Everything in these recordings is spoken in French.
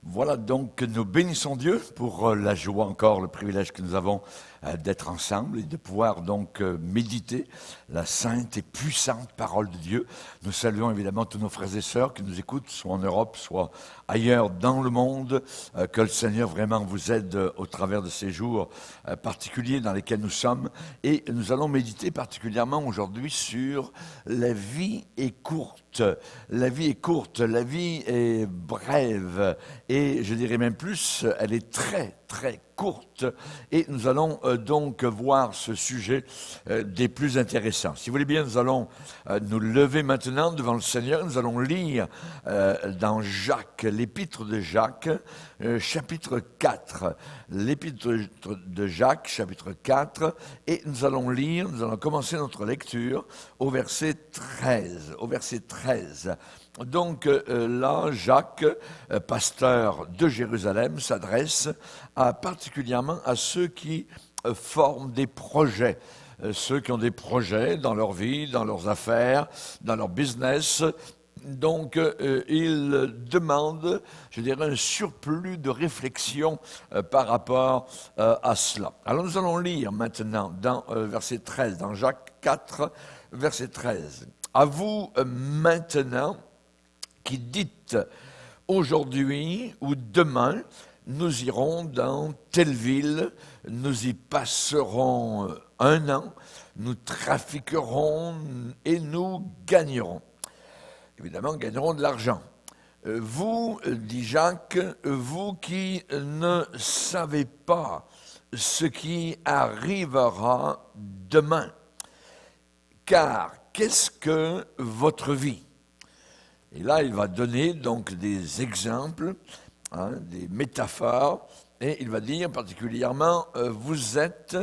Voilà donc que nous bénissons Dieu pour la joie encore, le privilège que nous avons d'être ensemble et de pouvoir donc méditer la sainte et puissante parole de Dieu. Nous saluons évidemment tous nos frères et sœurs qui nous écoutent, soit en Europe, soit ailleurs dans le monde. Que le Seigneur vraiment vous aide au travers de ces jours particuliers dans lesquels nous sommes. Et nous allons méditer particulièrement aujourd'hui sur la vie est courte. La vie est courte, la vie est brève et je dirais même plus, elle est très très courte et nous allons donc voir ce sujet des plus intéressants. Si vous voulez bien, nous allons nous lever maintenant devant le Seigneur. Nous allons lire dans Jacques, l'épître de Jacques, chapitre 4. L'épître de Jacques, chapitre 4, et nous allons commencer notre lecture au verset 13. Au verset 13. Donc là, Jacques, pasteur de Jérusalem, s'adresse particulièrement à ceux qui forment des projets, ceux qui ont des projets dans leur vie, dans leurs affaires, dans leur business. Donc, il demande, je dirais, un surplus de réflexion par rapport à cela. Alors, nous allons lire maintenant dans verset 13, dans Jacques 4, verset 13. « À vous maintenant qui dites aujourd'hui ou demain, nous irons dans telle ville, nous y passerons un an, nous trafiquerons et nous gagnerons. » Évidemment, gagneront de l'argent. Vous, dit Jacques, vous qui ne savez pas ce qui arrivera demain, car qu'est-ce que votre vie? Et là, il va donner donc des exemples, des métaphores, et il va dire particulièrement, vous êtes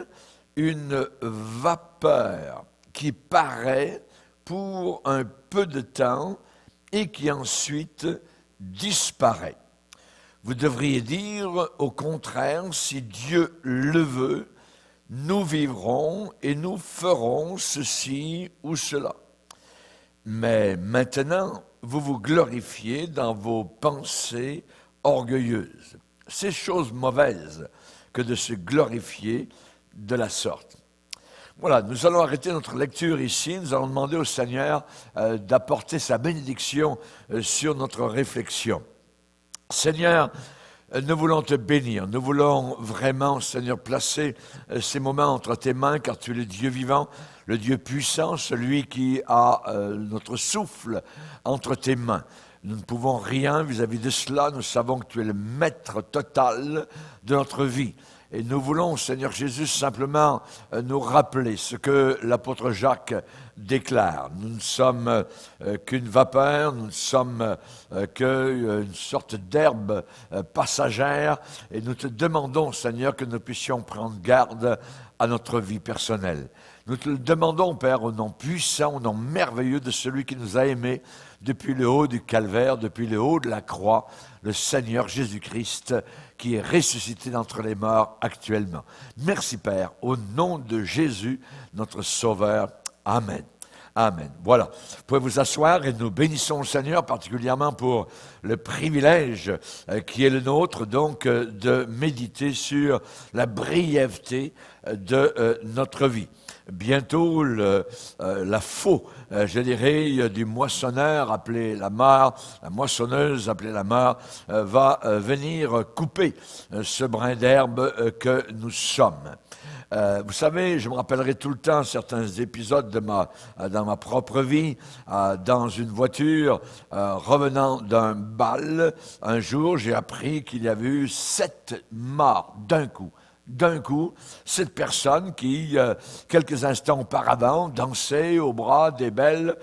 une vapeur qui paraît pour un peu de temps et qui ensuite disparaît. Vous devriez dire, au contraire, si Dieu le veut, nous vivrons et nous ferons ceci ou cela. Mais maintenant, vous vous glorifiez dans vos pensées orgueilleuses. C'est chose mauvaise que de se glorifier de la sorte. Voilà, nous allons arrêter notre lecture ici. Nous allons demander au Seigneur d'apporter sa bénédiction sur notre réflexion. Seigneur, nous voulons te bénir. Nous voulons vraiment, Seigneur, placer ces moments entre tes mains, car tu es le Dieu vivant, le Dieu puissant, celui qui a notre souffle entre tes mains. Nous ne pouvons rien vis-à-vis de cela. Nous savons que tu es le maître total de notre vie. Et nous voulons, Seigneur Jésus, simplement nous rappeler ce que l'apôtre Jacques déclare. Nous ne sommes qu'une vapeur, nous ne sommes qu'une sorte d'herbe passagère, et nous te demandons, Seigneur, que nous puissions prendre garde à notre vie personnelle. Nous te le demandons, Père, au nom puissant, au nom merveilleux de celui qui nous a aimés depuis le haut du calvaire, depuis le haut de la croix, le Seigneur Jésus-Christ, qui est ressuscité d'entre les morts actuellement. Merci, Père, au nom de Jésus, notre Sauveur. Amen. Amen. Voilà. Vous pouvez vous asseoir et nous bénissons le Seigneur, particulièrement pour le privilège qui est le nôtre, donc, de méditer sur la brièveté de notre vie. Bientôt, la faux, je dirais, du moissonneur appelé la mare, la moissonneuse appelée la mare, va venir couper ce brin d'herbe que nous sommes. Vous savez, je me rappellerai tout le temps certains épisodes dans ma propre vie, dans une voiture, revenant d'un bal. Un jour, j'ai appris qu'il y avait eu 7 morts d'un coup. D'un coup, cette personne qui, quelques instants auparavant, dansait au bras des belles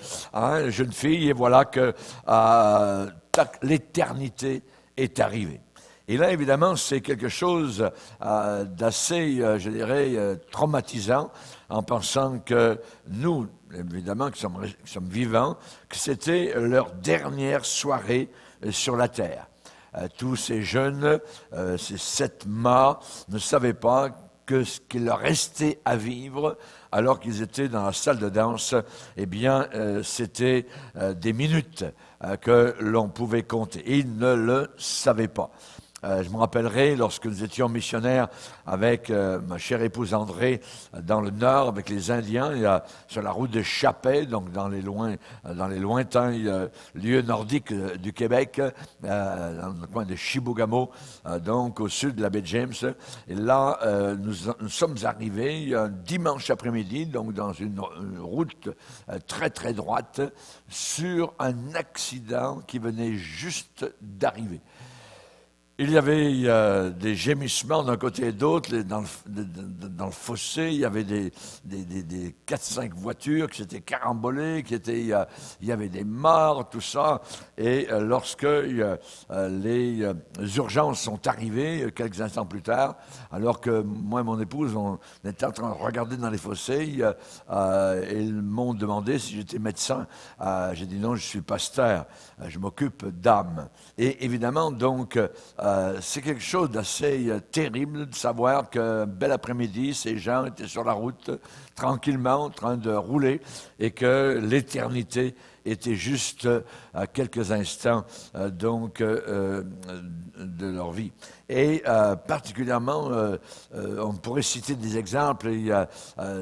jeunes filles, et voilà que l'éternité est arrivée. Et là, évidemment, c'est quelque chose d'assez, je dirais, traumatisant, en pensant que nous, évidemment, qui sommes vivants, que c'était leur dernière soirée sur la terre. Tous ces jeunes, ces 7 mâts, ne savaient pas que ce qu'il leur restait à vivre, alors qu'ils étaient dans la salle de danse, eh bien, c'était des minutes. que l'on pouvait compter. Ils ne le savaient pas. Je me rappellerai, lorsque nous étions missionnaires avec ma chère épouse André dans le nord, avec les Indiens, sur la route de Chapet, donc dans les lointains lieux nordiques du Québec, dans le coin de Chibougamau, donc au sud de la baie James. Et là, nous sommes arrivés un dimanche après-midi, donc dans une route très très droite, sur un accident qui venait juste d'arriver. Il y avait des gémissements d'un côté et d'autre, dans le fossé, il y avait des 4-5 voitures qui s'étaient carambolées, il y avait des morts, tout ça. Et lorsque les urgences sont arrivées, quelques instants plus tard, alors que moi et mon épouse, on était en train de regarder dans les fossés, ils m'ont demandé si j'étais médecin. J'ai dit non, je suis pasteur, je m'occupe d'âmes. Et évidemment, donc, c'est quelque chose d'assez terrible de savoir qu'un bel après-midi, ces gens étaient sur la route, tranquillement, en train de rouler, et que l'éternité était juste à quelques instants de leur vie. Et particulièrement, on pourrait citer des exemples, il y a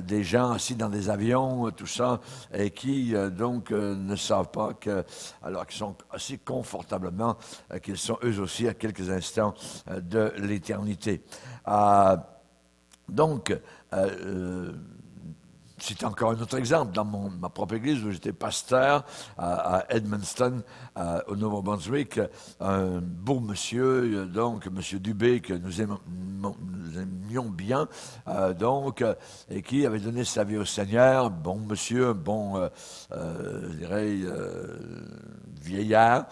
des gens assis dans des avions, tout ça, et qui ne savent pas alors qu'ils sont assis confortablement, qu'ils sont eux aussi à quelques instants de l'éternité. C'est encore un autre exemple dans ma propre église où j'étais pasteur à Edmundston, au Nouveau-Brunswick. Un beau monsieur, donc monsieur Dubé, que nous aimions bien, et qui avait donné sa vie au Seigneur. Bon monsieur, je dirais, vieillard,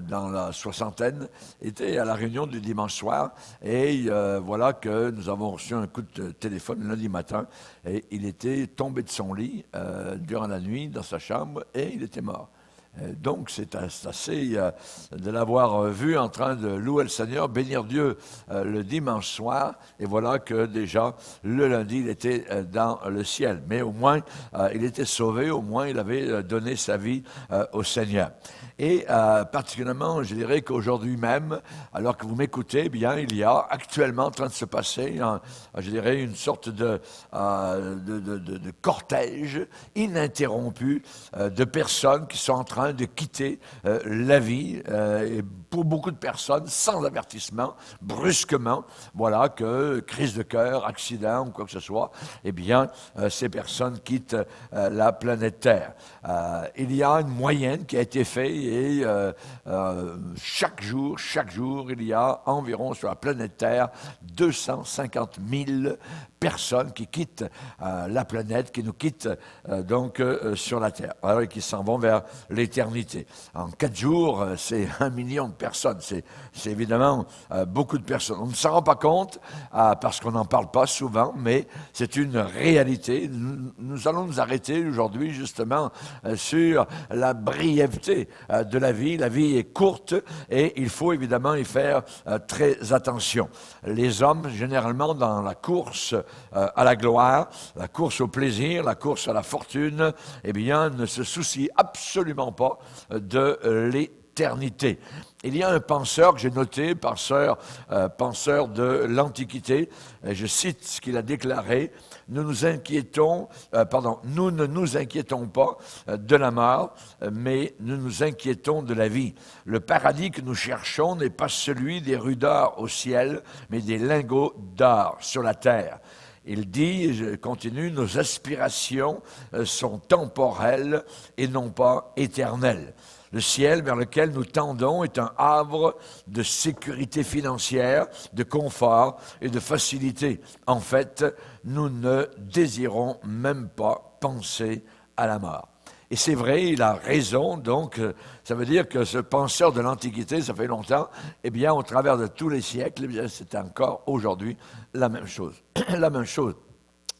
dans la soixantaine, était à la réunion du dimanche soir. Et voilà que nous avons reçu un coup de téléphone lundi matin. Et il était tombé de son lit durant la nuit dans sa chambre et il était mort. Donc, c'est assez de l'avoir vu en train de louer le Seigneur, bénir Dieu le dimanche soir. Et voilà que déjà, le lundi, il était dans le ciel. Mais au moins, il était sauvé, au moins, il avait donné sa vie au Seigneur. Et particulièrement, je dirais qu'aujourd'hui même, alors que vous m'écoutez, eh bien, il y a actuellement en train de se passer, je dirais, une sorte de cortège ininterrompu de personnes qui sont en train de quitter la vie, et pour beaucoup de personnes, sans avertissement, brusquement, voilà, que crise de cœur, accident ou quoi que ce soit, eh bien, ces personnes quittent la planète Terre. Il y a une moyenne qui a été faite et chaque jour, il y a environ sur la planète Terre 250 000 personnes qui quittent la planète, qui nous quittent sur la Terre, alors, et qui s'en vont vers l'éternité. En 4 jours, c'est 1 million de personnes. C'est évidemment beaucoup de personnes. On ne s'en rend pas compte parce qu'on n'en parle pas souvent, mais c'est une réalité. Nous allons nous arrêter aujourd'hui justement sur la brièveté de la vie. La vie est courte et il faut évidemment y faire très attention. Les hommes, généralement, dans la course à la gloire, la course au plaisir, la course à la fortune, eh bien, ne se soucient absolument pas de l'éternité. Il y a un penseur que j'ai noté, penseur de l'Antiquité, et je cite ce qu'il a déclaré: nous ne nous inquiétons pas de la mort, mais nous nous inquiétons de la vie. Le paradis que nous cherchons n'est pas celui des rues d'or au ciel, mais des lingots d'or sur la terre. Il dit, je continue, nos aspirations sont temporelles et non pas éternelles. Le ciel vers lequel nous tendons est un havre de sécurité financière, de confort et de facilité. En fait, nous ne désirons même pas penser à la mort. Et c'est vrai, il a raison, donc ça veut dire que ce penseur de l'Antiquité, ça fait longtemps, eh bien, au travers de tous les siècles, eh bien, c'est encore aujourd'hui la même chose. La même chose.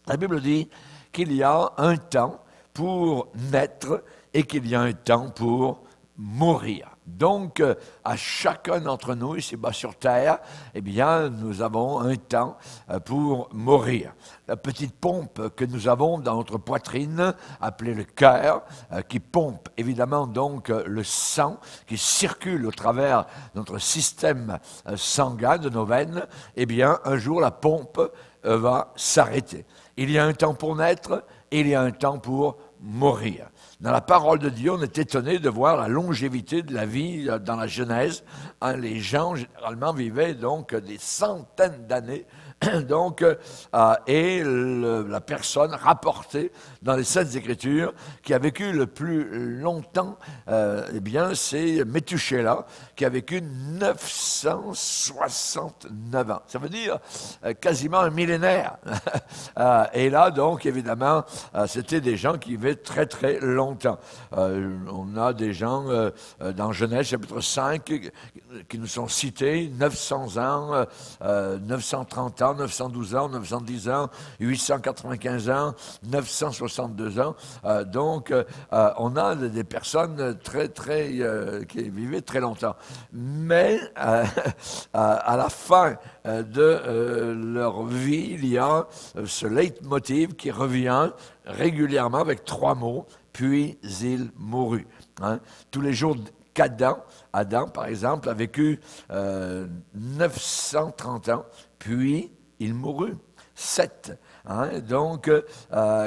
La Bible dit qu'il y a un temps pour naître et qu'il y a un temps pour mourir. Donc, à chacun d'entre nous, ici-bas sur terre, eh bien, nous avons un temps pour mourir. La petite pompe que nous avons dans notre poitrine, appelée le cœur, qui pompe évidemment donc le sang qui circule au travers de notre système sanguin, de nos veines, eh bien, un jour, la pompe va s'arrêter. Il y a un temps pour naître et il y a un temps pour mourir. Dans la parole de Dieu, on est étonné de voir la longévité de la vie dans la Genèse. Les gens, généralement, vivaient donc des centaines d'années. Donc, la personne rapportée dans les Saintes Écritures qui a vécu le plus longtemps, eh bien, c'est Métuséla, qui a vécu 969 ans. Ça veut dire quasiment un millénaire. Et là, donc, évidemment, c'était des gens qui vivaient très, très longtemps. On a des gens dans Genèse, chapitre 5, qui nous sont cités, 900 ans, 930 ans, 912 ans, 910 ans, 895 ans, 962 ans. Donc, on a des personnes qui vivaient très longtemps. Mais à la fin de leur vie, il y a ce leitmotiv qui revient régulièrement avec 3 mots, puis il mourut. Tous les jours qu'Adam, par exemple, a vécu 930 ans, puis il mourut. 7, donc,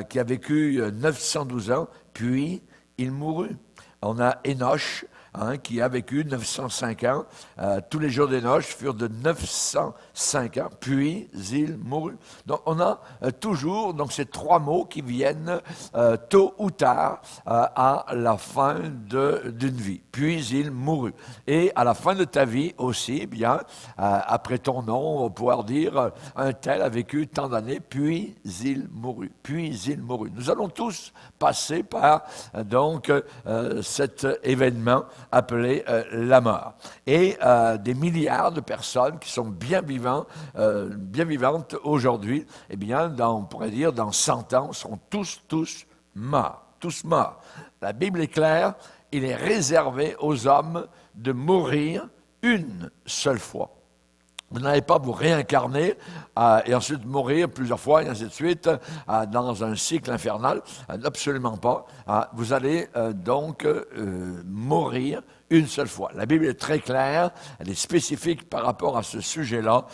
qui a vécu 912 ans, puis il mourut. On a Enoch, qui a vécu 905 ans. Tous les jours d'Enoch furent de 905 ans, puis il mourut. Donc, on a toujours donc, ces 3 mots qui viennent tôt ou tard à la fin d'une vie. Puis il mourut. Et à la fin de ta vie aussi, eh bien, après ton nom, on va pouvoir dire un tel a vécu tant d'années, puis il mourut. Puis il mourut. Nous allons tous passer par donc cet événement appelé la mort. Et des milliards de personnes qui sont bien vivantes aujourd'hui, eh bien, on pourrait dire dans 100 ans, seront tous morts. Tous morts. La Bible est claire, il est réservé aux hommes de mourir une seule fois. Vous n'allez pas vous réincarner et ensuite mourir plusieurs fois et ainsi de suite dans un cycle infernal. Absolument pas. Vous allez donc mourir une seule fois. La Bible est très claire, elle est spécifique par rapport à ce sujet-là.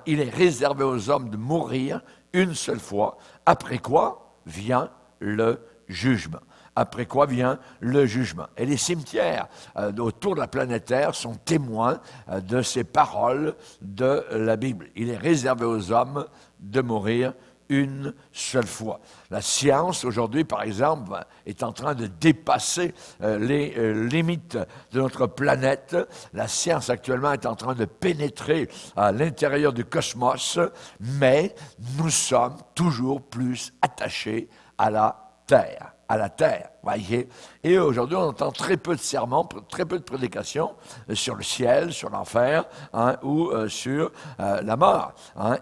Il est réservé aux hommes de mourir une seule fois, après quoi vient le jugement. Après quoi vient le jugement. Et les cimetières autour de la planète Terre sont témoins de ces paroles de la Bible. Il est réservé aux hommes de mourir une seule fois. La science, aujourd'hui, par exemple, est en train de dépasser les limites de notre planète. La science, actuellement, est en train de pénétrer à l'intérieur du cosmos, mais nous sommes toujours plus attachés à la Terre. À la terre, voyez. Et aujourd'hui, on entend très peu de sermons, très peu de prédications sur le ciel, sur l'enfer, ou sur la mort.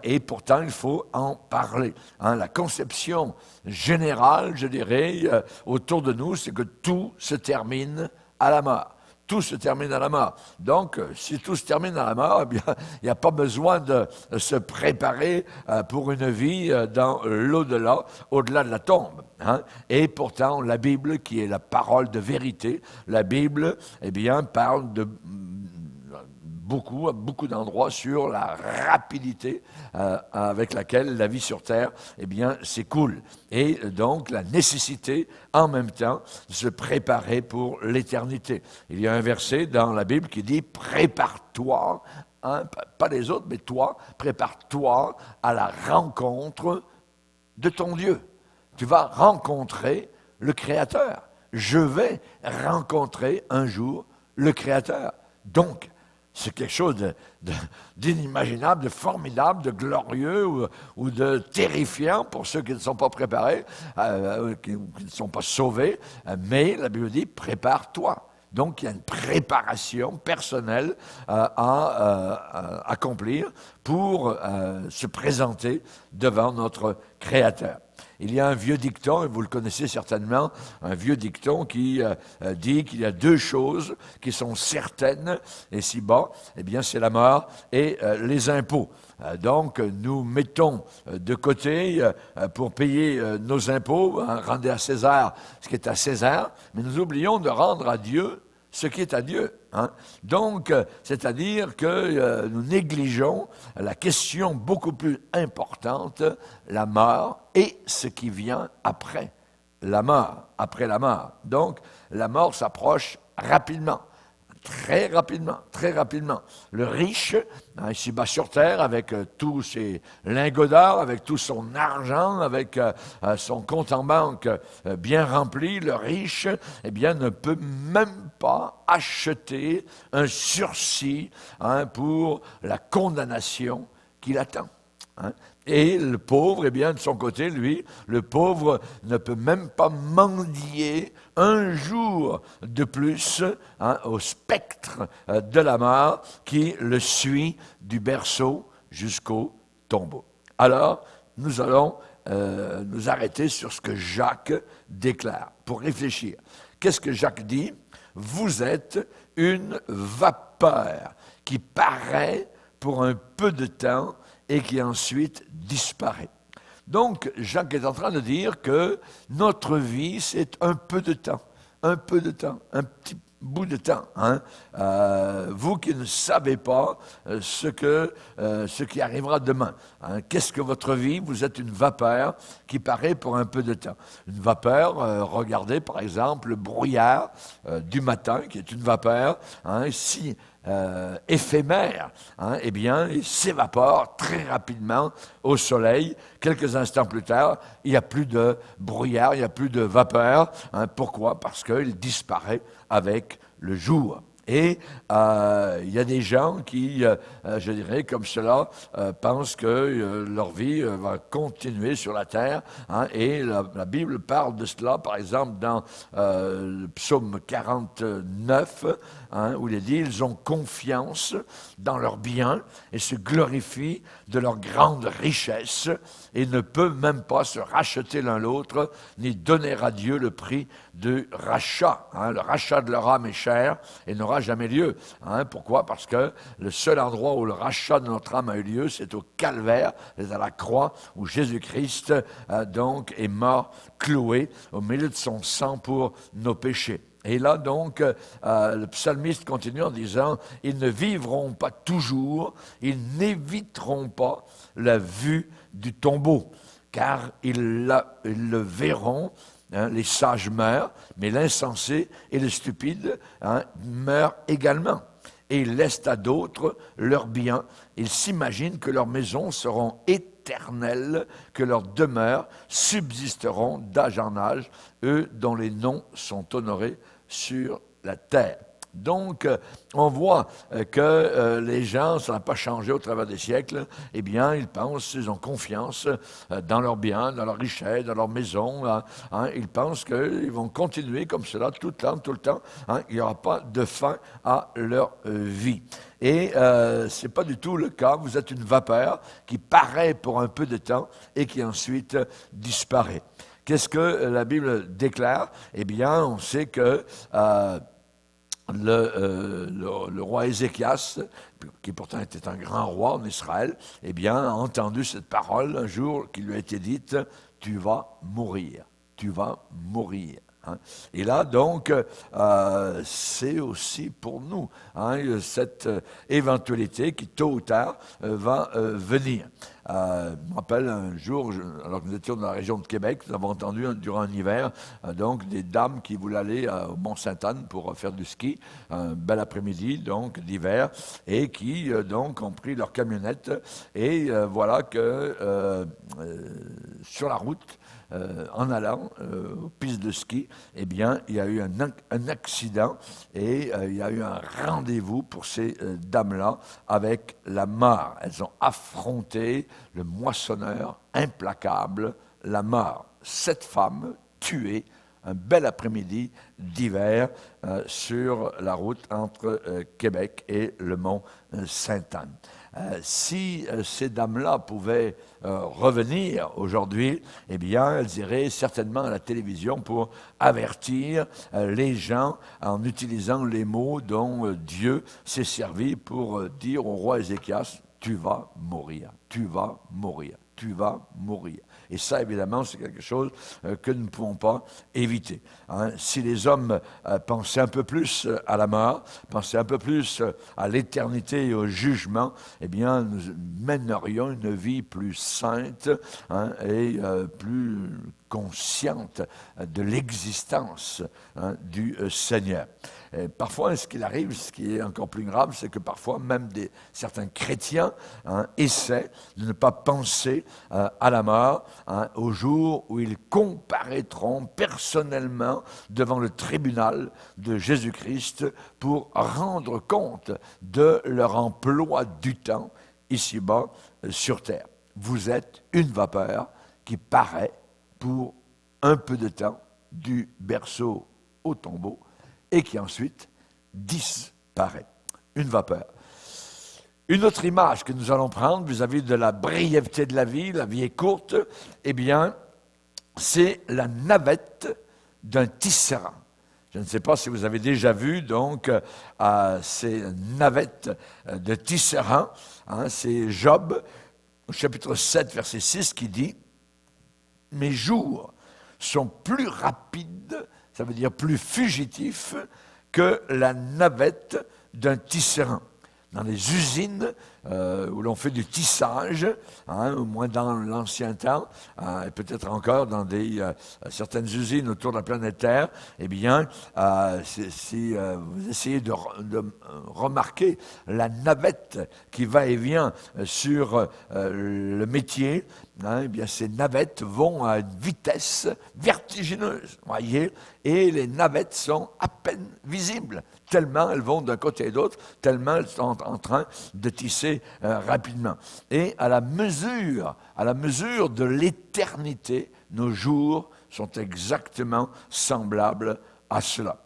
Et pourtant, il faut en parler. La conception générale, je dirais, autour de nous, c'est que tout se termine à la mort. Tout se termine à la mort. Donc, si tout se termine à la mort, eh bien, il n'y a pas besoin de se préparer pour une vie dans l'au-delà, au-delà de la tombe. Et pourtant, la Bible, qui est la parole de vérité, la Bible, eh bien, parle de beaucoup d'endroits sur la rapidité avec laquelle la vie sur Terre, eh bien, s'écoule. Et donc, la nécessité, en même temps, de se préparer pour l'éternité. Il y a un verset dans la Bible qui dit « Prépare-toi », pas les autres, mais toi, prépare-toi à la rencontre de ton Dieu. Tu vas rencontrer le Créateur. Je vais rencontrer un jour le Créateur. Donc, c'est quelque chose d'inimaginable, de formidable, de glorieux ou de terrifiant pour ceux qui ne sont pas préparés, qui ne sont pas sauvés. Mais la Bible dit, prépare-toi. Donc, il y a une préparation personnelle à accomplir pour se présenter devant notre Créateur. Il y a un vieux dicton, et vous le connaissez certainement, un vieux dicton qui dit qu'il y a deux choses qui sont certaines ici-bas, eh bien c'est la mort et les impôts. Donc, nous mettons de côté pour payer nos impôts, rendez à César ce qui est à César, mais nous oublions de rendre à Dieu ce qui est à Dieu. Donc, c'est-à-dire que nous négligeons la question beaucoup plus importante, la mort et ce qui vient après la mort, après la mort. Donc, la mort s'approche rapidement. Très rapidement, très rapidement. Le riche, ici-bas sur terre, avec tous ses lingots d'or, avec tout son argent, avec son compte en banque bien rempli, le riche, eh bien, ne peut même pas acheter un sursis pour la condamnation qui l'attend. Et le pauvre, eh bien, de son côté, lui, le pauvre ne peut même pas mendier un jour de plus au spectre de la mort qui le suit du berceau jusqu'au tombeau. Alors, nous allons nous arrêter sur ce que Jacques déclare pour réfléchir. Qu'est-ce que Jacques dit? Vous êtes une vapeur qui paraît pour un peu de temps et qui ensuite disparaît. Donc, Jacques est en train de dire que notre vie, c'est un peu de temps, un petit bout de temps. Vous qui ne savez pas ce qui arrivera demain. Qu'est-ce que votre vie? Vous êtes une vapeur qui paraît pour un peu de temps. Une vapeur, regardez par exemple le brouillard du matin, qui est une vapeur, si éphémère, eh bien, il s'évapore très rapidement au soleil. Quelques instants plus tard, il n'y a plus de brouillard, il n'y a plus de vapeur. Pourquoi? Parce qu'il disparaît avec le jour. Et il y a des gens qui, je dirais comme cela, pensent que leur vie va continuer sur la terre. Et la Bible parle de cela, par exemple, dans le psaume 49, où il est dit, ils ont confiance dans leurs biens et se glorifient de leur grande richesse et ne peuvent même pas se racheter l'un l'autre, ni donner à Dieu le prix du rachat. Le rachat de leur âme est cher et n'aura jamais lieu. Pourquoi? Parce que le seul endroit où le rachat de notre âme a eu lieu, c'est au calvaire, c'est à la croix, où Jésus-Christ donc est mort, cloué, au milieu de son sang pour nos péchés. Et là, donc, le psalmiste continue en disant, « Ils ne vivront pas toujours, ils n'éviteront pas la vue du tombeau, car ils le verront. » Les sages meurent, mais l'insensé et le stupide meurent également. Et ils laissent à d'autres leurs biens. Ils s'imaginent que leurs maisons seront éternelles, que leurs demeures subsisteront d'âge en âge, eux dont les noms sont honorés sur la terre. Donc, on voit que les gens, ça n'a pas changé au travers des siècles, eh bien, ils pensent, ils ont confiance dans leurs biens, dans leur richesse, dans leur maison. Ils pensent qu'ils vont continuer comme cela tout le temps. Il n'y aura pas de fin à leur vie. Et ce n'est pas du tout le cas. Vous êtes une vapeur qui paraît pour un peu de temps et qui ensuite disparaît. Qu'est-ce que la Bible déclare? Eh bien, on sait que le roi Ézéchias, qui pourtant était un grand roi en Israël, eh bien, a entendu cette parole un jour qui lui a été dite, « Tu vas mourir, tu vas mourir ». Et là, donc, c'est aussi pour nous cette éventualité qui, tôt ou tard, va venir. Je me rappelle un jour, alors que nous étions dans la région de Québec, nous avons entendu durant un hiver donc des dames qui voulaient aller au Mont-Sainte-Anne pour faire du ski, un bel après-midi donc d'hiver, et qui donc ont pris leur camionnette et voilà que sur la route, en allant aux pistes de ski, eh bien, il y a eu un accident et il y a eu un rendez-vous pour ces dames-là avec la mort. Elles ont affronté le moissonneur implacable, la mort. 7 femmes tuées un bel après-midi d'hiver sur la route entre Québec et le mont Sainte-Anne. Si ces dames-là pouvaient revenir aujourd'hui, eh bien, elles iraient certainement à la télévision pour avertir les gens en utilisant les mots dont Dieu s'est servi pour dire au roi Ézéchias, « Tu vas mourir, tu vas mourir, tu vas mourir ». Et ça, évidemment, c'est quelque chose que nous ne pouvons pas éviter. Si les hommes pensaient un peu plus à la mort, pensaient un peu plus à l'éternité et au jugement, eh bien, nous mènerions une vie plus sainte et plus consciente de l'existence du Seigneur. Et parfois, ce qu'il arrive, ce qui est encore plus grave, c'est que parfois, même certains chrétiens essaient de ne pas penser à la mort au jour où ils comparaîtront personnellement devant le tribunal de Jésus-Christ pour rendre compte de leur emploi du temps ici-bas sur terre. Vous êtes une vapeur qui paraît pour un peu de temps du berceau au tombeau et qui ensuite disparaît. Une vapeur. Une autre image que nous allons prendre vis-à-vis de la brièveté de la vie est courte, eh bien, c'est la navette d'un tisserand. Je ne sais pas si vous avez déjà vu donc ces navettes de tisserand. C'est Job, au chapitre 7, verset 6, qui dit « Mes jours sont plus rapides, ça veut dire plus fugitifs, que la navette d'un tisserand. » Dans les usines où l'on fait du tissage, au moins dans l'ancien temps, et peut-être encore dans certaines usines autour de la planète Terre, eh bien, si vous essayez de remarquer la navette qui va et vient sur le métier, eh bien, ces navettes vont à une vitesse vertigineuse, voyez, et les navettes sont à peine visibles, tellement elles vont d'un côté et d'autre, tellement elles sont en train de tisser rapidement. Et à la mesure de l'éternité, nos jours sont exactement semblables à cela.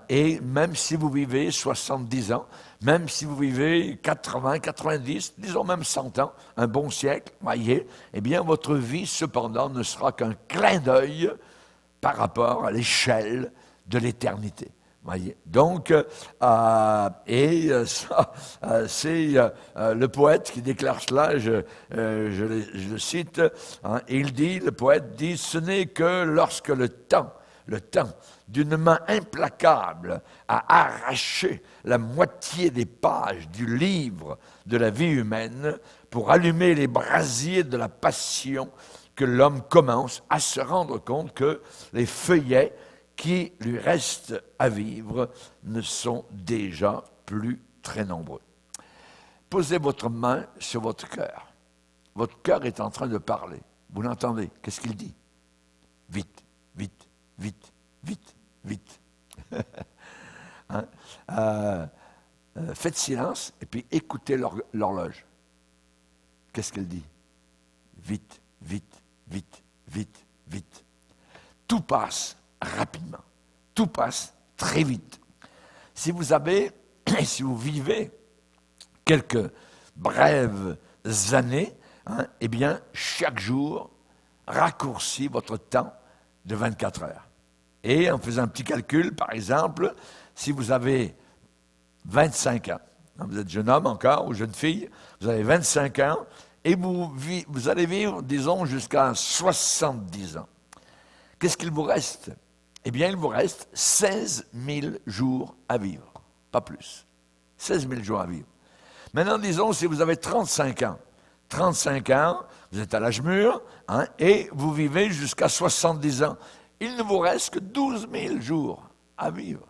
Et même si vous vivez 70 ans, même si vous vivez 80, 90, disons même 100 ans, un bon siècle, voyez, eh bien votre vie cependant ne sera qu'un clin d'œil par rapport à l'échelle de l'éternité. Voyez. Donc, c'est le poète qui déclare cela, je le cite, il dit, le poète dit, « Ce n'est que lorsque le temps d'une main implacable a arraché la moitié des pages du livre de la vie humaine pour allumer les brasiers de la passion que l'homme commence à se rendre compte que les feuillets qui lui restent à vivre ne sont déjà plus très nombreux. » Posez votre main sur votre cœur. Votre cœur est en train de parler. Vous l'entendez? Qu'est-ce qu'il dit? Vite, vite, vite, vite, vite. Faites silence et puis écoutez l'horloge. Qu'est-ce qu'elle dit? Vite, vite, vite, vite, vite. Tout passe rapidement. Tout passe très vite. Si vous vivez quelques brèves années, eh bien, chaque jour raccourcit votre temps de 24 heures. Et en faisant un petit calcul, par exemple, si vous avez 25 ans, vous êtes jeune homme encore ou jeune fille, vous avez 25 ans, et vous allez vivre, disons, jusqu'à 70 ans. Qu'est-ce qu'il vous reste? Eh bien, il vous reste 16 000 jours à vivre, pas plus. 16 000 jours à vivre. Maintenant, disons, si vous avez 35 ans, vous êtes à l'âge mûr, et vous vivez jusqu'à 70 ans. Il ne vous reste que 12 000 jours à vivre.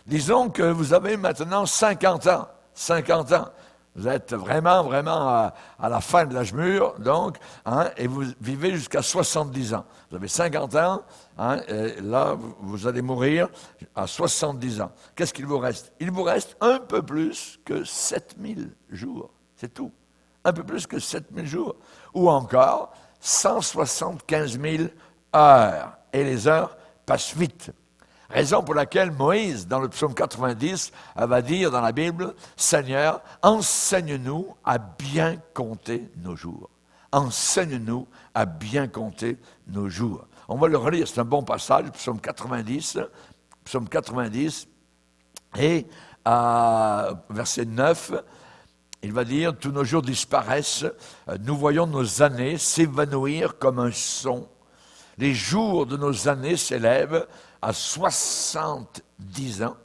Disons que vous avez maintenant 50 ans. Vous êtes vraiment à la fin de l'âge mûr, donc, et vous vivez jusqu'à 70 ans. Vous avez 50 ans, et là, vous allez mourir à 70 ans. Qu'est-ce qu'il vous reste? Il vous reste un peu plus que 7000 jours. C'est tout. Un peu plus que 7000 jours. Ou encore, 175 000 heures. Et les heures passe vite. Raison pour laquelle Moïse, dans le psaume 90, va dire dans la Bible, « Seigneur, enseigne-nous à bien compter nos jours. Enseigne-nous à bien compter nos jours. » On va le relire, c'est un bon passage, psaume 90, et verset 9, il va dire, « Tous nos jours disparaissent, nous voyons nos années s'évanouir comme un son. Les jours de nos années s'élèvent à 70 ans,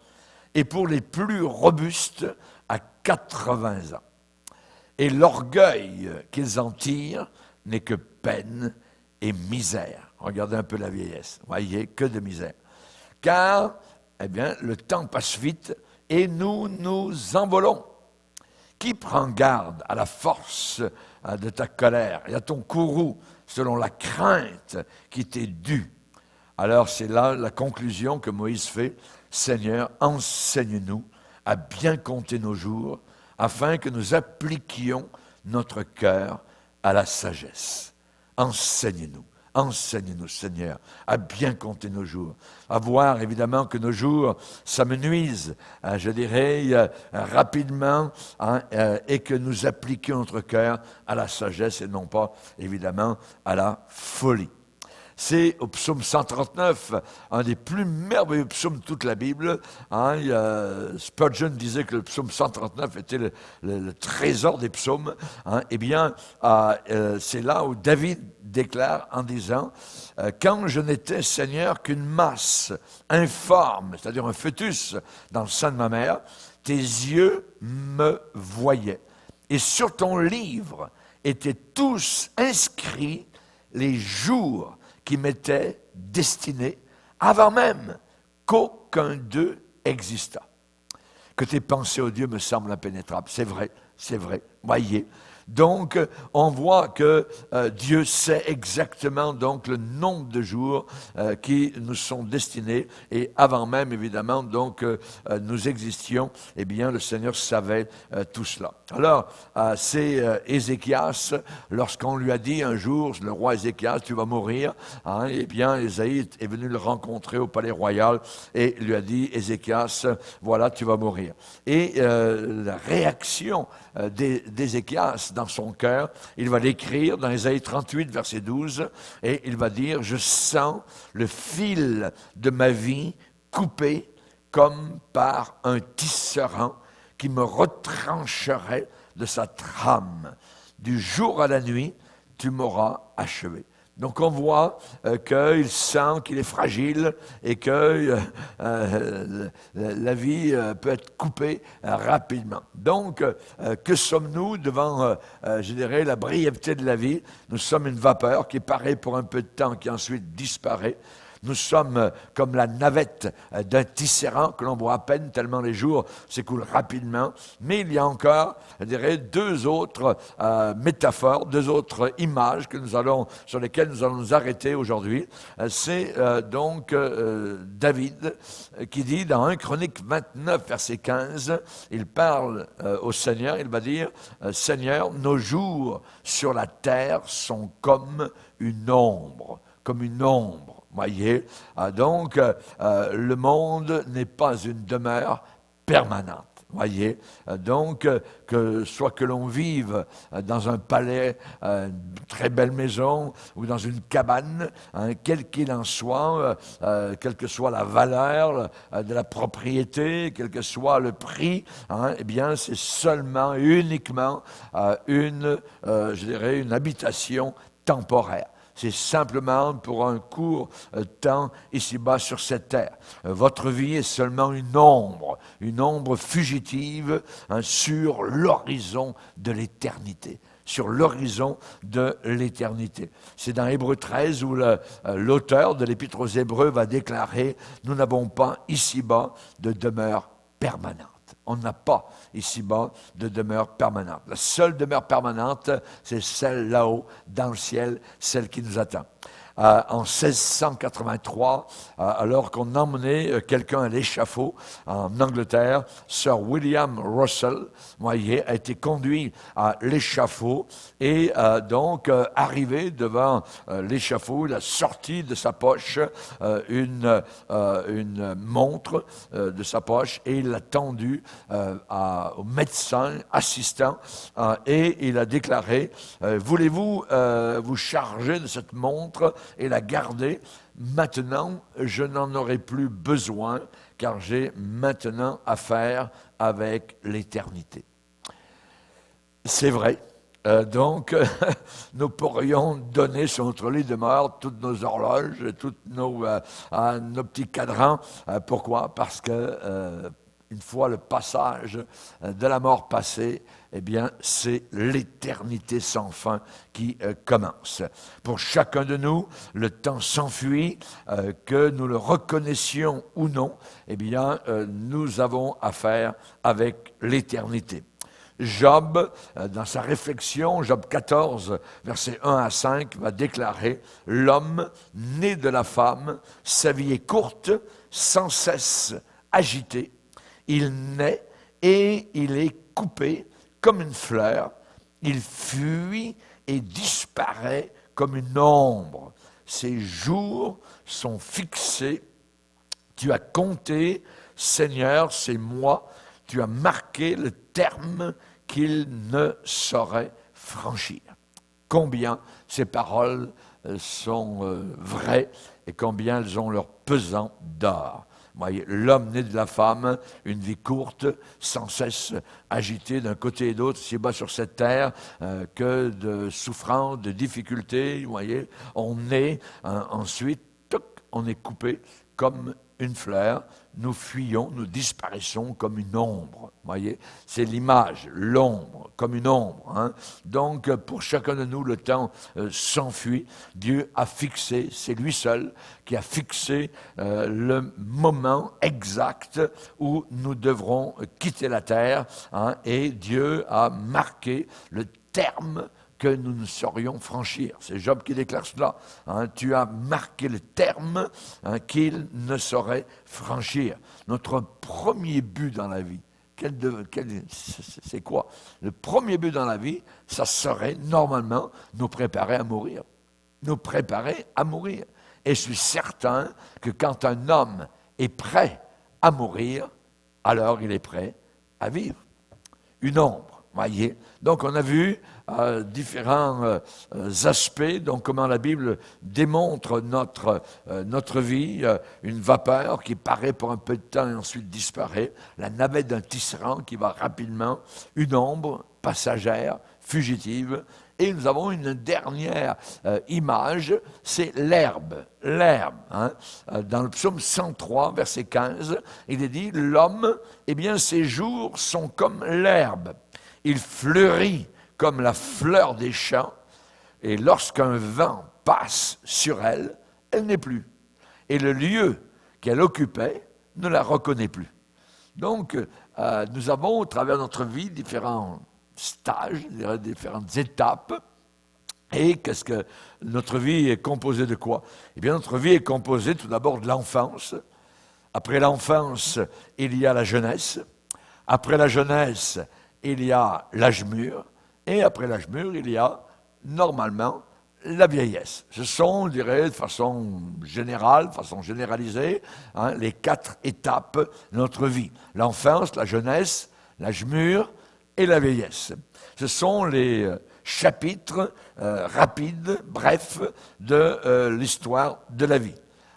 et pour les plus robustes, à 80 ans. Et l'orgueil qu'ils en tirent n'est que peine et misère. » Regardez un peu la vieillesse. Voyez, que de misère. Car, eh bien, le temps passe vite et nous nous envolons. Qui prend garde à la force de ta colère et à ton courroux selon la crainte qui t'est due? Alors, c'est là la conclusion que Moïse fait. Seigneur, enseigne-nous à bien compter nos jours afin que nous appliquions notre cœur à la sagesse. Enseigne-nous, Seigneur, à bien compter nos jours. À voir, évidemment, que nos jours s'amenuisent, je dirais, rapidement, et que nous appliquions notre cœur à la sagesse et non pas, évidemment, à la folie. C'est au psaume 139, un des plus merveilleux psaumes de toute la Bible. Spurgeon disait que le psaume 139 était le trésor des psaumes. Eh bien, c'est là où David déclare en disant « Quand je n'étais, Seigneur, qu'une masse informe, c'est-à-dire un fœtus dans le sein de ma mère, tes yeux me voyaient. Et sur ton livre étaient tous inscrits les jours qui m'étaient destinés avant même qu'aucun d'eux existât. » Que tes pensées, ô Dieu, me semblent impénétrables. C'est vrai, voyez. Donc, on voit que Dieu sait exactement donc le nombre de jours qui nous sont destinés, et avant même, évidemment, donc nous existions, eh bien, le Seigneur savait tout cela. Alors, c'est Ézéchias, lorsqu'on lui a dit un jour, le roi Ézéchias, tu vas mourir, eh bien, Ésaïe est venu le rencontrer au palais royal et lui a dit, Ézéchias, voilà, tu vas mourir. Et la réaction d'Ézéchias dans son cœur, il va l'écrire dans Ésaïe 38, verset 12, et il va dire, « Je sens le fil de ma vie coupé comme par un tisserand qui me retrancherait de sa trame. Du jour à la nuit, tu m'auras achevé. » Donc on voit qu'il sent qu'il est fragile et que la vie peut être coupée rapidement. Donc, que sommes-nous devant, je dirais, la brièveté de la vie? Nous sommes une vapeur qui paraît pour un peu de temps, qui ensuite disparaît. Nous sommes comme la navette d'un tisserand que l'on voit à peine tellement les jours s'écoulent rapidement. Mais il y a encore, je dirais, deux autres métaphores, deux autres images sur lesquelles nous allons nous arrêter aujourd'hui. C'est donc David qui dit dans 1 Chronique 29, verset 15, il parle au Seigneur, il va dire « Seigneur, nos jours sur la terre sont comme une ombre. » Comme une ombre. Voyez, donc le monde n'est pas une demeure permanente. Voyez, donc soit que l'on vive dans un palais, une très belle maison ou dans une cabane, quel qu'il en soit, quelle que soit la valeur de la propriété, quel que soit le prix, eh bien c'est seulement, uniquement je dirais, une habitation temporaire. C'est simplement pour un court temps ici-bas sur cette terre. Votre vie est seulement une ombre fugitive sur l'horizon de l'éternité. Sur l'horizon de l'éternité. C'est dans Hébreux 13 où l'auteur de l'Épître aux Hébreux va déclarer « Nous n'avons pas ici-bas de demeure permanente. » On n'a pas ici-bas de demeure permanente. La seule demeure permanente, c'est celle là-haut, dans le ciel, celle qui nous attend. en 1683, alors qu'on emmenait quelqu'un à l'échafaud en Angleterre. Sir William Russell, voyez, a été conduit à l'échafaud et donc arrivé devant l'échafaud, il a sorti de sa poche une montre de sa poche et il l'a tendue au médecin assistant et il a déclaré voulez-vous vous charger de cette montre et la garder? Maintenant, je n'en aurai plus besoin, car j'ai maintenant affaire avec l'éternité. C'est vrai. Donc, nous pourrions donner sur notre lit de mort toutes nos horloges, tous nos petits cadrans. Pourquoi? Parce que une fois le passage de la mort passée, eh bien, c'est l'éternité sans fin qui commence. Pour chacun de nous, le temps s'enfuit, que nous le reconnaissions ou non, eh bien, nous avons affaire avec l'éternité. Job, dans sa réflexion, Job 14, versets 1 à 5, va déclarer « L'homme né de la femme, sa vie est courte, sans cesse agité. Il naît et il est coupé comme une fleur. Il fuit et disparaît comme une ombre. Ses jours sont fixés. Tu as compté, Seigneur, ces mois. Tu as marqué le terme qu'il ne saurait franchir. » Combien ces paroles sont vraies et combien elles ont leur pesant d'or. Voyez, l'homme né de la femme, une vie courte, sans cesse agité d'un côté et d'autre, si bas sur cette terre, que de souffrances, de difficultés. Voyez, on naît, ensuite, toc, on est coupé comme une fleur, nous fuyons, nous disparaissons comme une ombre. Voyez, c'est l'image, l'ombre, comme une ombre. Hein. Donc, pour chacun de nous, le temps s'enfuit. Dieu a fixé, c'est lui seul qui a fixé le moment exact où nous devrons quitter la terre. Hein, et Dieu a marqué le terme que nous ne saurions franchir. C'est Job qui déclare cela. Hein, tu as marqué le terme qu'il ne saurait franchir. Notre premier but dans la vie, c'est quoi? Le premier but dans la vie, ça serait normalement nous préparer à mourir. Nous préparer à mourir. Et je suis certain que quand un homme est prêt à mourir, alors il est prêt à vivre. Une ombre, voyez. Donc on a vu différents aspects, donc comment la Bible démontre notre vie, une vapeur qui paraît pour un peu de temps et ensuite disparaît, la navette d'un tisserand qui va rapidement, une ombre passagère, fugitive, et nous avons une dernière image, c'est l'herbe. L'herbe, hein. Dans le psaume 103, verset 15, il est dit, l'homme, eh bien ses jours sont comme l'herbe. Il fleurit comme la fleur des champs, et lorsqu'un vent passe sur elle, elle n'est plus. Et le lieu qu'elle occupait ne la reconnaît plus. Donc, nous avons, au travers de notre vie, différents stages, différentes étapes. Et qu'est-ce que notre vie est composée de quoi? Eh bien, notre vie est composée tout d'abord de l'enfance. Après l'enfance, il y a la jeunesse. Après la jeunesse, il y a l'âge mûr. Et après l'âge mûr, il y a, normalement, la vieillesse. Ce sont, on dirait, de façon générale, de façon généralisée, hein, les 4 étapes de notre vie. L'enfance, la jeunesse, l'âge mûr et la vieillesse. Ce sont les chapitres rapides, brefs, de l'histoire de la vie.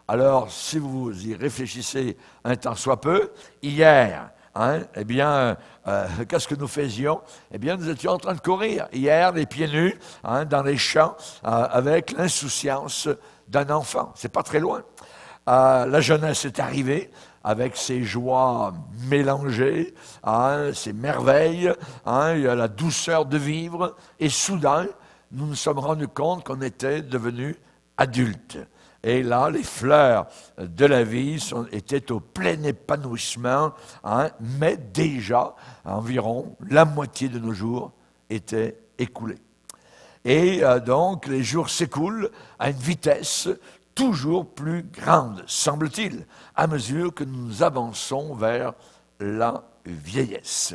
Alors, si vous y réfléchissez un temps soit peu, hier, hein, eh bien, qu'est-ce que nous faisions? Eh bien, nous étions en train de courir hier, les pieds nus, hein, dans les champs, avec l'insouciance d'un enfant. C'est pas très loin. La jeunesse est arrivée avec ses joies mélangées, hein, ses merveilles, hein, il y a la douceur de vivre, et soudain, nous nous sommes rendus compte qu'on était devenus adultes. Et là, les fleurs de la vie étaient au plein épanouissement, hein, mais déjà, environ la moitié de nos jours étaient écoulés. Et donc, les jours s'écoulent à une vitesse toujours plus grande, semble-t-il, à mesure que nous avançons vers la vieillesse.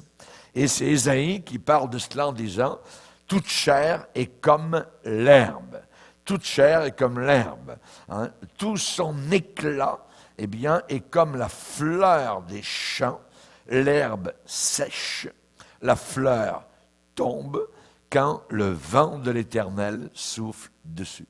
Et c'est Ésaïe qui parle de cela en disant « Toute chair est comme l'herbe. Toute chair est comme l'herbe. Hein. Tout son éclat eh bien, est comme la fleur des champs. L'herbe sèche, la fleur tombe quand le vent de l'Éternel souffle dessus. »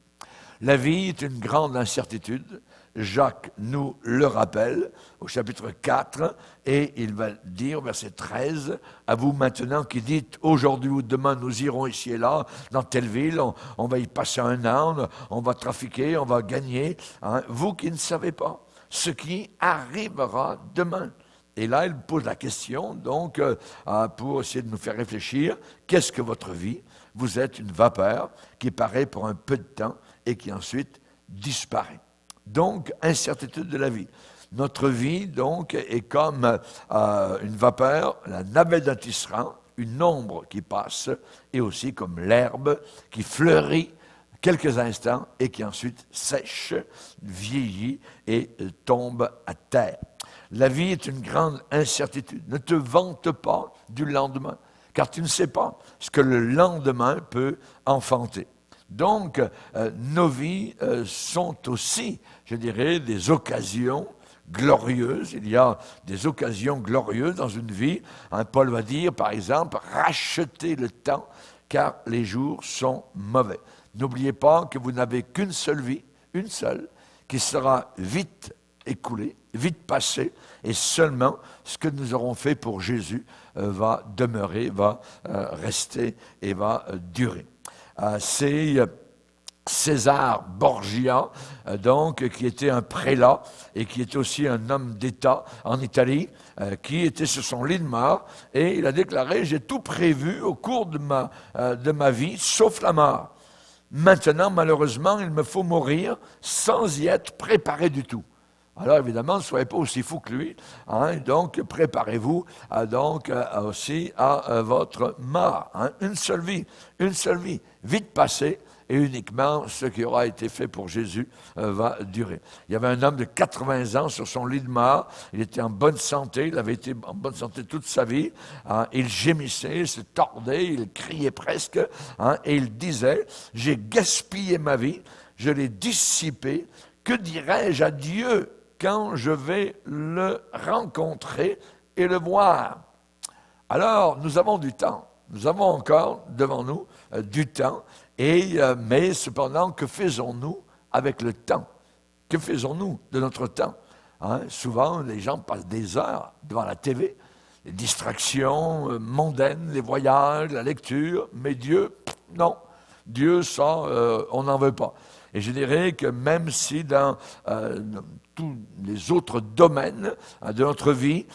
La vie est une grande incertitude. Jacques nous le rappelle au chapitre 4, et il va dire, verset 13, « À vous maintenant qui dites, aujourd'hui ou demain, nous irons ici et là, dans telle ville, on va y passer un an, on va trafiquer, on va gagner. Hein, vous qui ne savez pas ce qui arrivera demain. » Et là, il pose la question, donc, pour essayer de nous faire réfléchir, qu'est-ce que votre vie? Vous êtes une vapeur qui paraît pour un peu de temps et qui ensuite disparaît. Donc, incertitude de la vie. Notre vie, donc, est comme une vapeur, la navette d'un tisserand, une ombre qui passe, et aussi comme l'herbe qui fleurit quelques instants et qui ensuite sèche, vieillit et tombe à terre. La vie est une grande incertitude. Ne te vante pas du lendemain, car tu ne sais pas ce que le lendemain peut enfanter. Donc, nos vies sont aussi, je dirais, des occasions glorieuses. Il y a des occasions glorieuses dans une vie. Hein, Paul va dire, par exemple, rachetez le temps, car les jours sont mauvais. N'oubliez pas que vous n'avez qu'une seule vie, une seule, qui sera vite écoulée, vite passée, et seulement ce que nous aurons fait pour Jésus va demeurer, va rester et va durer. C'est César Borgia, donc, qui était un prélat et qui était aussi un homme d'État en Italie, qui était sur son lit de mort, et il a déclaré « J'ai tout prévu au cours de ma vie, sauf la mort. Maintenant, malheureusement, il me faut mourir sans y être préparé du tout. » Alors évidemment, ne soyez pas aussi fou que lui, hein, donc préparez-vous aussi à votre mort. Hein. Une seule vie, vite passée, et uniquement ce qui aura été fait pour Jésus va durer. Il y avait un homme de 80 ans sur son lit de mort, il était en bonne santé, il avait été en bonne santé toute sa vie, hein, il gémissait, il se tordait, il criait presque, hein, et il disait « J'ai gaspillé ma vie, je l'ai dissipée, que dirais-je à Dieu quand je vais le rencontrer et le voir? » Alors, nous avons du temps. Nous avons encore devant nous du temps. Mais cependant, que faisons-nous avec le temps? Que faisons-nous de notre temps? Hein? Souvent, les gens passent des heures devant la TV, les distractions mondaines, les voyages, la lecture. Mais Dieu, non. Dieu, ça, on n'en veut pas. Et je dirais que même si dans tous les autres domaines de notre vie,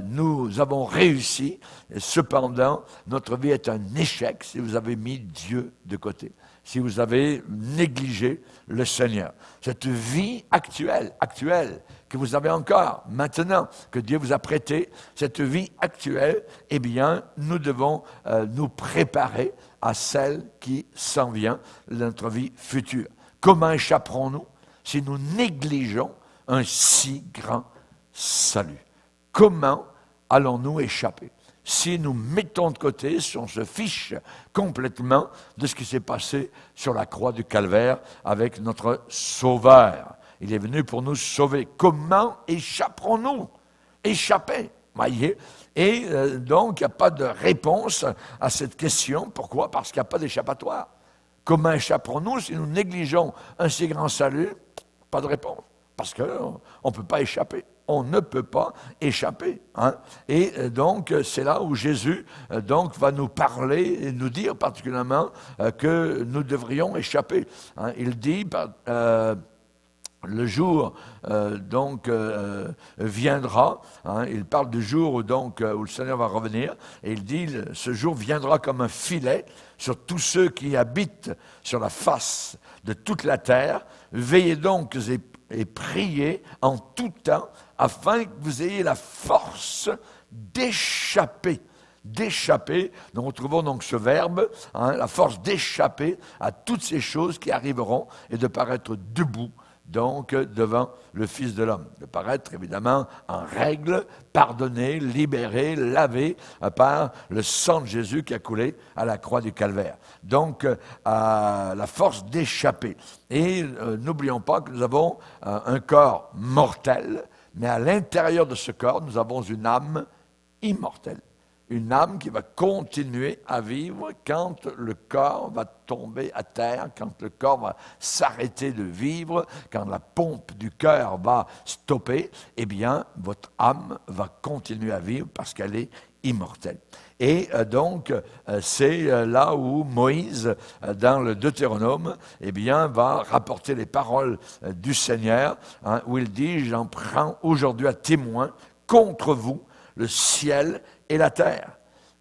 nous avons réussi, et cependant, notre vie est un échec si vous avez mis Dieu de côté, si vous avez négligé le Seigneur. Cette vie actuelle, que vous avez encore maintenant, que Dieu vous a prêtée, cette vie actuelle, eh bien, nous devons nous préparer à celle qui s'en vient, notre vie future. Comment échapperons-nous si nous négligeons un si grand salut? Comment allons-nous échapper si nous mettons de côté, si on se fiche complètement de ce qui s'est passé sur la croix du Calvaire avec notre Sauveur? Il est venu pour nous sauver. Comment échapperons-nous? Échapper, voyez. Et donc, il n'y a pas de réponse à cette question. Pourquoi? Parce qu'il n'y a pas d'échappatoire. Comment échapperons-nous si nous négligeons un si grand salut? Pas de réponse. Parce qu'on ne peut pas échapper. On ne peut pas échapper. Hein? Et donc, c'est là où Jésus donc, va nous parler et nous dire particulièrement que nous devrions échapper. Hein? Il dit... le jour viendra, hein, il parle du jour où le Seigneur va revenir, et il dit, ce jour viendra comme un filet sur tous ceux qui habitent sur la face de toute la terre. Veillez donc et priez en tout temps, afin que vous ayez la force d'échapper d'échapper. Nous retrouvons donc ce verbe, la force d'échapper à toutes ces choses qui arriveront et de paraître debout, donc devant le Fils de l'homme. De paraître évidemment en règle, pardonné, libéré, lavé par le sang de Jésus qui a coulé à la croix du Calvaire. Donc la force d'échapper. Et n'oublions pas que nous avons un corps mortel, mais à l'intérieur de ce corps, nous avons une âme immortelle. Une âme qui va continuer à vivre quand le corps va tomber à terre, quand le corps va s'arrêter de vivre, quand la pompe du cœur va stopper, eh bien, votre âme va continuer à vivre parce qu'elle est immortelle. Et donc, c'est là où Moïse, dans le Deutéronome, eh bien, va rapporter les paroles du Seigneur, où il dit « J'en prends aujourd'hui à témoin contre vous le ciel et la terre.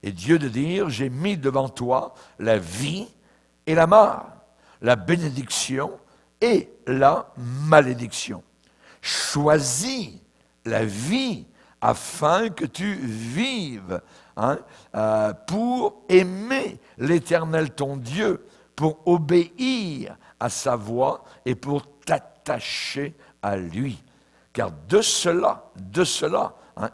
Et Dieu de dire, j'ai mis devant toi la vie et la mort, la bénédiction et la malédiction. Choisis la vie afin que tu vives, pour aimer l'Éternel ton Dieu, pour obéir à sa voix et pour t'attacher à lui. Car de cela,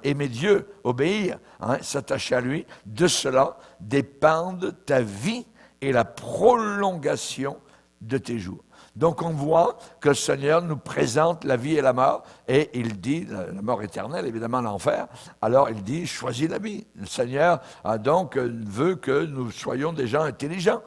aimer Dieu, obéir, s'attacher à lui, de cela dépendent ta vie et la prolongation de tes jours. Donc on voit que le Seigneur nous présente la vie et la mort, et il dit, la mort éternelle, évidemment l'enfer, alors il dit, choisis la vie. Le Seigneur donc veut que nous soyons des gens intelligents.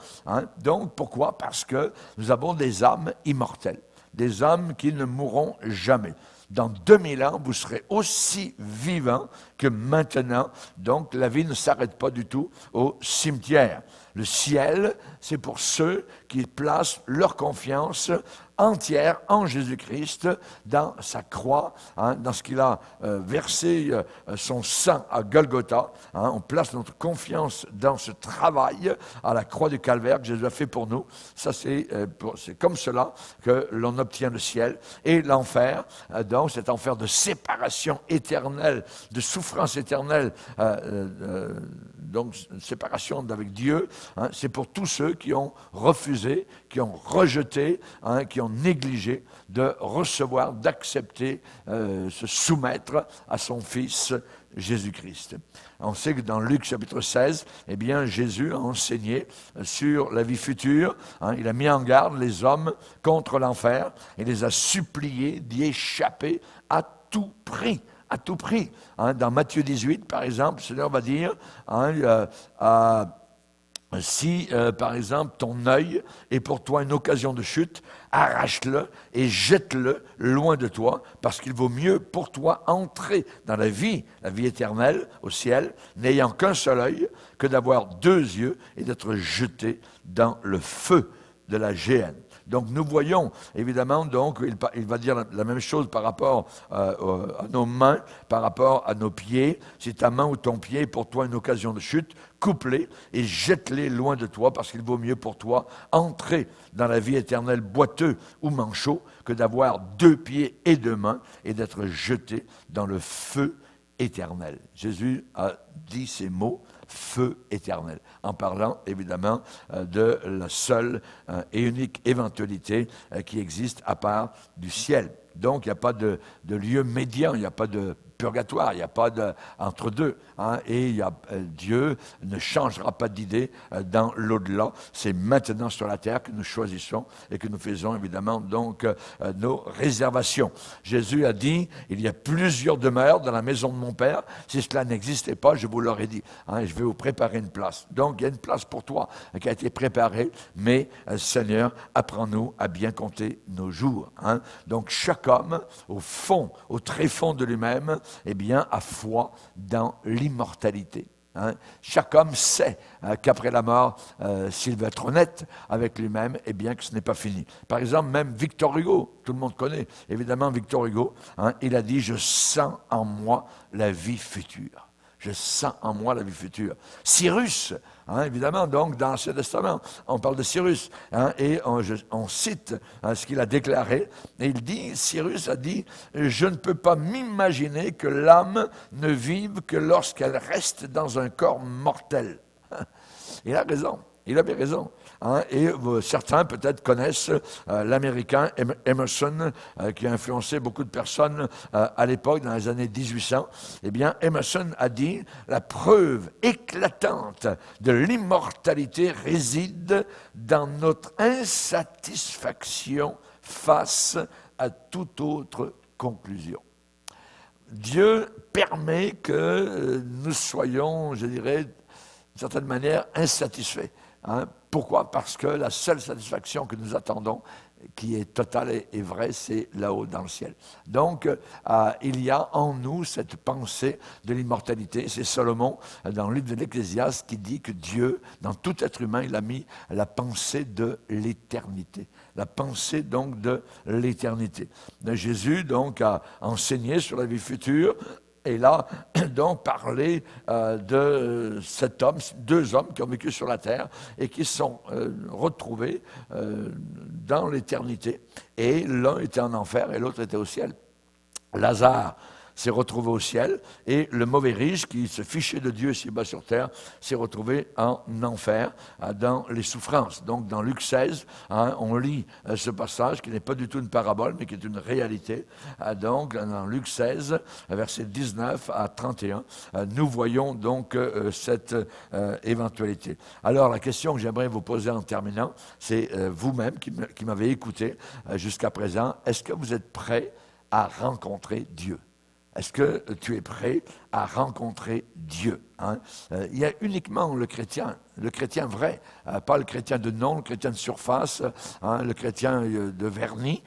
Donc pourquoi? Parce que nous avons des âmes immortelles, des âmes qui ne mourront jamais. Dans 2000 ans, vous serez aussi vivants que maintenant. Donc, la vie ne s'arrête pas du tout au cimetière. Le ciel, c'est pour ceux qui placent leur confiance entière en Jésus-Christ, dans sa croix, dans ce qu'il a versé son sang à Golgotha. On place notre confiance dans ce travail à la croix du Calvaire que Jésus a fait pour nous. Ça, c'est comme cela que l'on obtient le ciel. Et l'enfer, donc cet enfer de séparation éternelle, de souffrance éternelle, donc une séparation avec Dieu, c'est pour tous ceux qui ont refusé, qui ont rejeté, qui ont négligé de recevoir, d'accepter, se soumettre à son Fils Jésus-Christ. On sait que dans Luc chapitre 16, eh bien, Jésus a enseigné sur la vie future. Il a mis en garde les hommes contre l'enfer et les a suppliés d'y échapper à tout prix. À tout prix. Dans Matthieu 18, par exemple, le Seigneur va dire si, par exemple, ton œil est pour toi une occasion de chute, arrache-le et jette-le loin de toi, parce qu'il vaut mieux pour toi entrer dans la vie éternelle au ciel, n'ayant qu'un seul œil, que d'avoir deux yeux et d'être jeté dans le feu de la géhenne. Donc nous voyons, évidemment, donc il va dire la même chose par rapport à nos mains, par rapport à nos pieds. Si ta main ou ton pied est pour toi une occasion de chute, coupe-les et jette-les loin de toi, parce qu'il vaut mieux pour toi entrer dans la vie éternelle boiteux ou manchot que d'avoir deux pieds et deux mains et d'être jeté dans le feu éternel. Jésus a dit ces mots, feu éternel, en parlant évidemment de la seule et unique éventualité qui existe à part du ciel. Donc il n'y a pas de lieu médian, il n'y a pas de purgatoire, il n'y a pas entre deux. Et Dieu ne changera pas d'idée dans l'au-delà. C'est maintenant sur la terre que nous choisissons et que nous faisons évidemment donc nos réservations. Jésus a dit, il y a plusieurs demeures dans la maison de mon Père. Si cela n'existait pas, je vous l'aurais dit. Je vais vous préparer une place. Donc il y a une place pour toi qui a été préparée, mais Seigneur, apprends-nous à bien compter nos jours. Donc chaque homme, au fond, au tréfonds de lui-même, eh bien, a foi dans l'immortalité. Chaque homme sait qu'après la mort, s'il veut être honnête avec lui-même, eh bien que ce n'est pas fini. Par exemple, même Victor Hugo, tout le monde connaît évidemment Victor Hugo, il a dit « Je sens en moi la vie future ». Je sens en moi la vie future. Cyrus, évidemment, donc dans l'Ancien Testament, on parle de Cyrus, et on cite ce qu'il a déclaré. Et il dit, Cyrus a dit, je ne peux pas m'imaginer que l'âme ne vive que lorsqu'elle reste dans un corps mortel. Il a raison, il avait raison. Et certains peut-être connaissent l'Américain Emerson, qui a influencé beaucoup de personnes à l'époque, dans les années 1800. Eh bien, Emerson a dit « La preuve éclatante de l'immortalité réside dans notre insatisfaction face à toute autre conclusion. » Dieu permet que nous soyons, je dirais, d'une certaine manière, insatisfaits. Pourquoi? Parce que la seule satisfaction que nous attendons, qui est totale et vraie, c'est là-haut dans le ciel. Donc, il y a en nous cette pensée de l'immortalité. C'est Salomon, dans le livre de l'Ecclésiaste, qui dit que Dieu, dans tout être humain, il a mis la pensée de l'éternité. La pensée, donc, de l'éternité. Jésus, donc, a enseigné sur la vie future. Et là, donc, parler de cet homme, deux hommes qui ont vécu sur la terre et qui sont retrouvés dans l'éternité. Et l'un était en enfer et l'autre était au ciel. Lazare s'est retrouvé au ciel et le mauvais riche qui se fichait de Dieu ici-bas sur terre s'est retrouvé en enfer dans les souffrances. Donc dans Luc 16, on lit ce passage qui n'est pas du tout une parabole mais qui est une réalité. Donc dans Luc 16, versets 19 à 31, nous voyons donc cette éventualité. Alors la question que j'aimerais vous poser en terminant, c'est vous-même qui m'avez écouté jusqu'à présent, est-ce que vous êtes prêt à rencontrer Dieu? Est-ce que tu es prêt à rencontrer Dieu? Il y a uniquement le chrétien vrai, pas le chrétien de nom, le chrétien de surface, le chrétien de vernis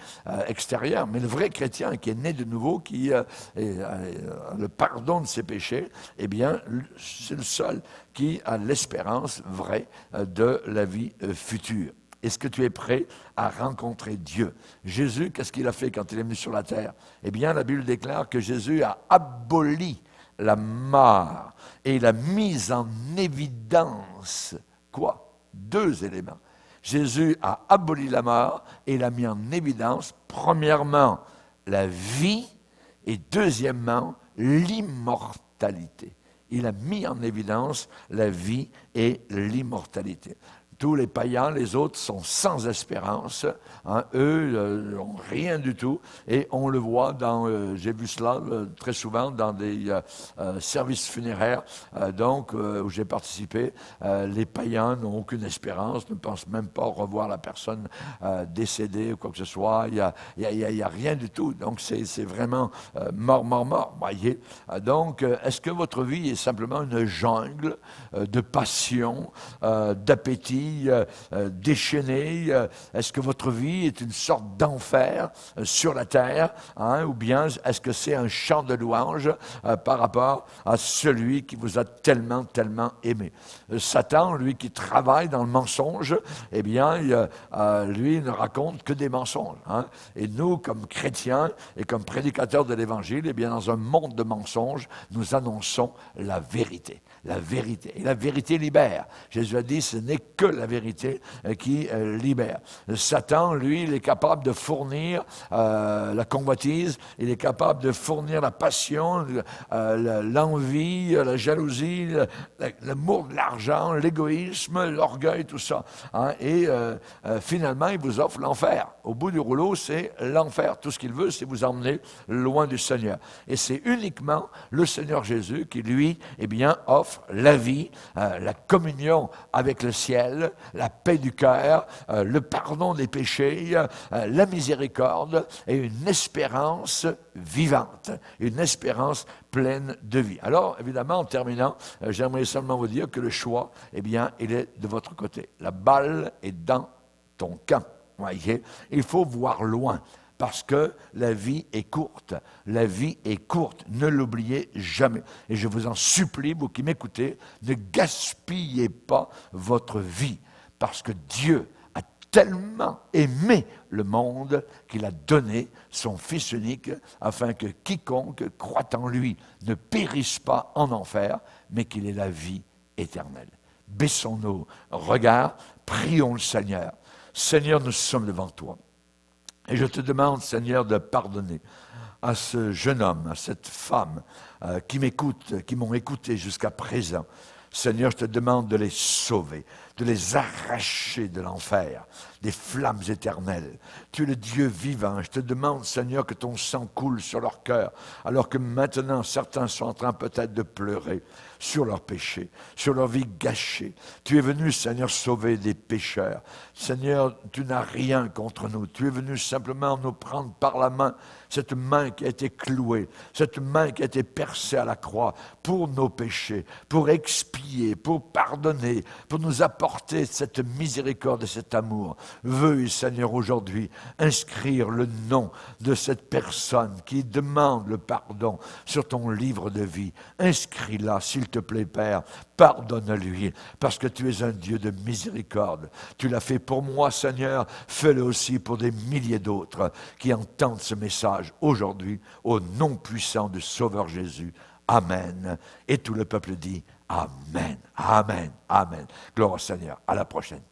extérieur, mais le vrai chrétien qui est né de nouveau, qui a le pardon de ses péchés, eh bien, c'est le seul qui a l'espérance vraie de la vie future. Est-ce que tu es prêt à rencontrer Dieu? Jésus, qu'est-ce qu'il a fait quand il est venu sur la terre? Eh bien, la Bible déclare que Jésus a aboli la mort et il a mis en évidence, quoi? Deux éléments. Jésus a aboli la mort et il a mis en évidence, premièrement, la vie et deuxièmement, l'immortalité. Il a mis en évidence la vie et l'immortalité. Tous les païens, les autres, sont sans espérance. Eux n'ont rien du tout. Et on le voit j'ai vu cela très souvent dans des services funéraires où j'ai participé. Les païens n'ont aucune espérance, ne pensent même pas revoir la personne décédée ou quoi que ce soit. Il y a rien du tout. Donc c'est vraiment mort. Voyez. Donc, est-ce que votre vie est simplement une jungle de passion, d'appétit, déchaîné? Est-ce que votre vie est une sorte d'enfer sur la terre, ou bien est-ce que c'est un chant de louange par rapport à celui qui vous a tellement aimé? Satan, lui qui travaille dans le mensonge, eh bien, lui ne raconte que des mensonges. Et nous, comme chrétiens et comme prédicateurs de l'Évangile, eh bien, dans un monde de mensonges, nous annonçons la vérité. La vérité. Et la vérité libère. Jésus a dit, ce n'est que la vérité qui libère. Satan, lui, il est capable de fournir la convoitise, il est capable de fournir la passion, l'envie, la jalousie, l'amour de l'argent, l'égoïsme, l'orgueil, tout ça. Et finalement, il vous offre l'enfer. Au bout du rouleau, c'est l'enfer. Tout ce qu'il veut, c'est vous emmener loin du Seigneur. Et c'est uniquement le Seigneur Jésus qui, lui, eh bien, offre la vie, la communion avec le ciel, la paix du cœur, le pardon des péchés, la miséricorde et une espérance vivante, une espérance pleine de vie. Alors, évidemment, en terminant, j'aimerais seulement vous dire que le choix, eh bien, il est de votre côté. La balle est dans ton camp. Voyez, il faut voir loin. Parce que la vie est courte. La vie est courte. Ne l'oubliez jamais. Et je vous en supplie, vous qui m'écoutez, ne gaspillez pas votre vie. Parce que Dieu a tellement aimé le monde qu'il a donné son Fils unique, afin que quiconque croit en lui ne périsse pas en enfer, mais qu'il ait la vie éternelle. Baissons nos regards, prions le Seigneur. Seigneur, nous sommes devant toi. Et je te demande, Seigneur, de pardonner à ce jeune homme, à cette femme qui m'écoute, qui m'ont écouté jusqu'à présent. Seigneur, je te demande de les sauver, de les arracher de l'enfer, des flammes éternelles. Tu es le Dieu vivant. Je te demande, Seigneur, que ton sang coule sur leur cœur, alors que maintenant, certains sont en train peut-être de pleurer sur leurs péchés, sur leur vie gâchée. Tu es venu, Seigneur, sauver des pécheurs. Seigneur, tu n'as rien contre nous. Tu es venu simplement nous prendre par la main, cette main qui a été clouée, cette main qui a été percée à la croix pour nos péchés, pour expier, pour pardonner, pour nous apporter cette miséricorde et cet amour. Veuille, Seigneur, aujourd'hui inscrire le nom de cette personne qui demande le pardon sur ton livre de vie. Inscris-la, s'il te plaît, Père. Pardonne-lui, parce que tu es un Dieu de miséricorde. Tu l'as fait pour moi, Seigneur. Fais-le aussi pour des milliers d'autres qui entendent ce message aujourd'hui, au nom puissant du Sauveur Jésus. Amen. Et tout le peuple dit Amen, Amen, Amen. Gloire au Seigneur. À la prochaine.